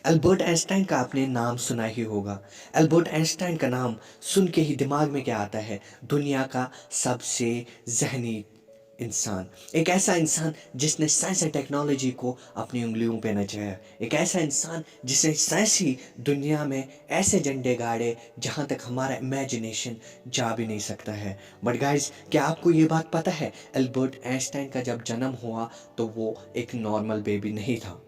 Albert Einstein का आपने नाम सुना ही होगा। एल्बर्ट आइंस्टाइन का नाम सुन के ही दिमाग में क्या आता है? दुनिया का सबसे ज़हनी इंसान, एक ऐसा इंसान जिसने साइंस एंड टेक्नोलॉजी को अपनी उंगलियों पे नचाया, एक ऐसा इंसान जिसने साइंसी दुनिया में ऐसे झंडे गाड़े जहाँ तक हमारा इमेजिनेशन जा भी नहीं सकता है। बट गाइस, क्या आपको ये बात पता है, एल्बर्ट आइंस्टाइन का जब जन्म हुआ तो वो एक नॉर्मल बेबी नहीं था।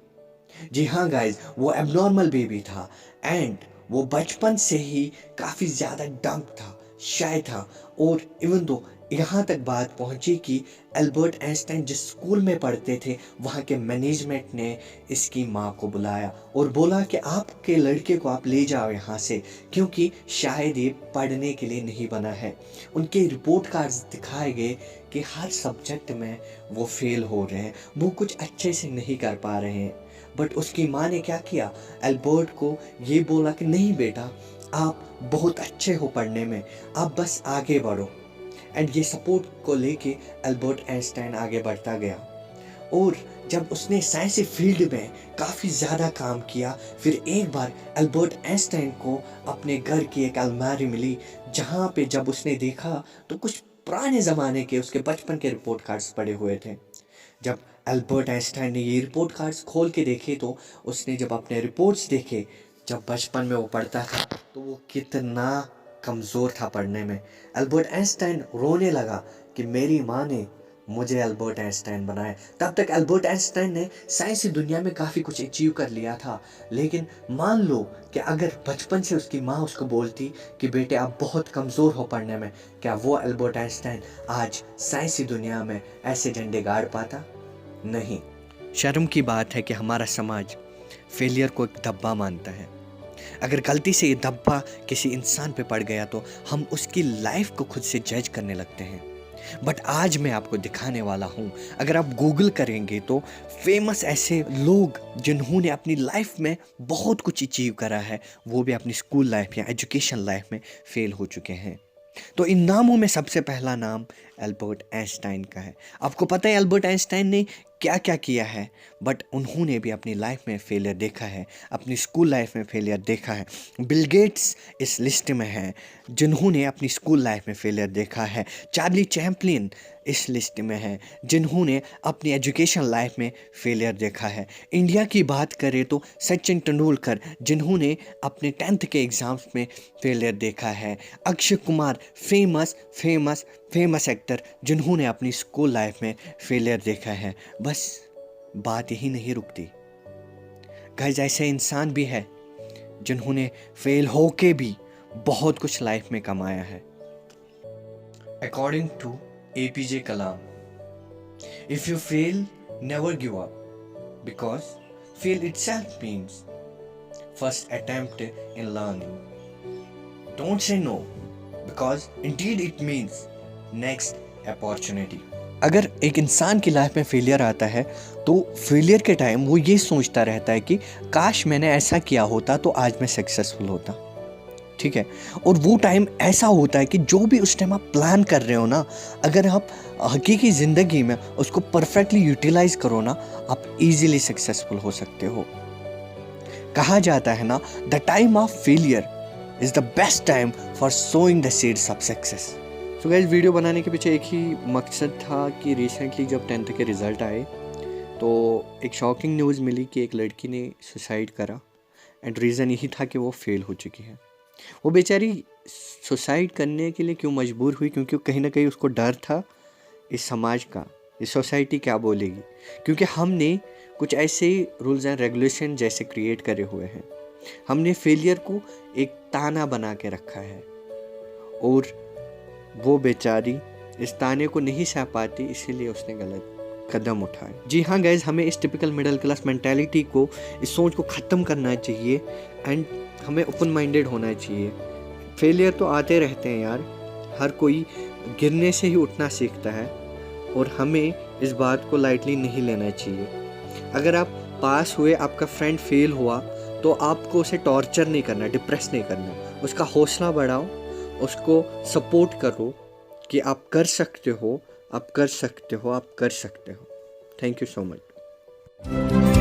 जी हाँ गाइज, वो एबनॉर्मल बेबी था। एंड वो बचपन से ही काफ़ी ज़्यादा डम्प था, शाय था। और इवन दो यहाँ तक बात पहुँची कि एल्बर्ट आइंस्टाइन जिस स्कूल में पढ़ते थे वहाँ के मैनेजमेंट ने इसकी माँ को बुलाया और बोला कि आपके लड़के को आप ले जाओ यहाँ से, क्योंकि शायद ये पढ़ने के लिए नहीं बना है। उनके रिपोर्ट कार्ड्स दिखाए गए कि हर सब्जेक्ट में वो फेल हो रहे हैं, वो कुछ अच्छे से नहीं कर पा रहे हैं। बट उसकी माँ ने क्या किया, एल्बर्ट को ये बोला कि नहीं बेटा, आप बहुत अच्छे हो पढ़ने में, आप बस आगे बढ़ो। एंड ये सपोर्ट को लेके एल्बर्ट आइंस्टाइन आगे बढ़ता गया। और जब उसने साइंसी फील्ड में काफ़ी ज़्यादा काम किया, फिर एक बार एल्बर्ट आइंस्टाइन को अपने घर की एक अलमारी मिली, जहाँ पे जब उसने देखा तो कुछ पुराने ज़माने के उसके बचपन के रिपोर्ट कार्ड्स पड़े हुए थे। जब एल्बर्ट आइंस्टाइन ने ये रिपोर्ट कार्ड्स खोल के देखे तो उसने जब अपने रिपोर्ट्स देखे, जब बचपन में वो पढ़ता था तो वो कितना कमज़ोर था पढ़ने में। एल्बर्ट आइंस्टाइन रोने लगा कि मेरी माँ ने मुझे एल्बर्ट आइंस्टाइन बनाया। तब तक एल्बर्ट आइंस्टाइन ने साइंसी दुनिया में काफ़ी कुछ अचीव कर लिया था। लेकिन मान लो कि अगर बचपन से उसकी माँ उसको बोलती कि बेटे आप बहुत कमज़ोर हो पढ़ने में, क्या वो एल्बर्ट आइंस्टाइन आज साइंसी दुनिया में ऐसे झंडे गाड़ पाता? नहीं। शर्म की बात है कि हमारा समाज फेलियर को एक धब्बा मानता है। अगर गलती से ये धब्बा किसी इंसान पे पड़ गया तो हम उसकी लाइफ को खुद से जज करने लगते हैं। बट आज मैं आपको दिखाने वाला हूँ, अगर आप गूगल करेंगे तो फेमस ऐसे लोग जिन्होंने अपनी लाइफ में बहुत कुछ अचीव करा है, वो भी अपनी स्कूल लाइफ या एजुकेशन लाइफ में फेल हो चुके हैं। तो इन नामों में सबसे पहला नाम एल्बर्ट आइंस्टाइन का है। आपको पता है एल्बर्ट आइंस्टाइन ने क्या क्या किया है, बट उन्होंने भी अपनी लाइफ में फेलियर देखा है, अपनी स्कूल लाइफ में फेलियर देखा है। बिल गेट्स इस लिस्ट में है जिन्होंने अपनी स्कूल लाइफ में फेलियर देखा है। चार्ली चैपलिन इस लिस्ट में है जिन्होंने अपनी एजुकेशन लाइफ में फेलियर देखा है। इंडिया की बात करें तो सचिन तेंदुलकर जिन्होंने अपने 10th के एग्ज़ाम्स में फेलियर देखा है। Akshay Kumar famous famous famous actor जिन्होंने अपनी स्कूल लाइफ में फेलियर देखा है। बस बात यही नहीं रुकती गाइस, ऐसे इंसान भी है जिन्होंने फेल होके भी बहुत कुछ लाइफ में कमाया है। According to APJ Kalam, if you fail never give up, because fail itself means first attempt in learning. Don't say no, because indeed it means next opportunity. अगर एक इंसान की लाइफ में फेलियर आता है तो फेलियर के टाइम वो ये सोचता रहता है कि काश मैंने ऐसा किया होता तो आज मैं सक्सेसफुल होता। ठीक है, और वो टाइम ऐसा होता है कि जो भी उस टाइम आप प्लान कर रहे हो ना, अगर आप हकीकी ज़िंदगी में उसको परफेक्टली यूटिलाइज करो ना, आप इजीली सक्सेसफुल हो सकते हो। कहा जाता है ना, the time of failure is the best time for sowing the seeds of success. तो गाइस, वीडियो बनाने के पीछे एक ही मकसद था कि रिसेंटली जब 10th के रिज़ल्ट आए तो एक शॉकिंग न्यूज़ मिली कि एक लड़की ने सुसाइड करा। एंड रीज़न यही था कि वो फेल हो चुकी है। वो बेचारी सुसाइड करने के लिए क्यों मजबूर हुई? क्योंकि कहीं ना कहीं उसको डर था इस समाज का, इस सोसाइटी क्या बोलेगी। क्योंकि हमने कुछ ऐसे रूल्स एंड रेगुलेशन जैसे क्रिएट करे हुए हैं, हमने फेलियर को एक ताना बना के रखा है और वो बेचारी इस ताने को नहीं सह पाती, इसीलिए उसने गलत कदम उठाए। जी हाँ गाइज, हमें इस टिपिकल मिडिल क्लास मेंटालिटी को, इस सोच को ख़त्म करना चाहिए एंड हमें ओपन माइंडेड होना चाहिए। फेलियर तो आते रहते हैं यार, हर कोई गिरने से ही उठना सीखता है और हमें इस बात को लाइटली नहीं लेना चाहिए। अगर आप पास हुए, आपका फ्रेंड फेल हुआ, तो आपको उसे टॉर्चर नहीं करना, डिप्रेस नहीं करना, उसका हौसला बढ़ाओ, उसको सपोर्ट करो कि आप कर सकते हो, आप कर सकते हो, आप कर सकते हो। Thank you so much.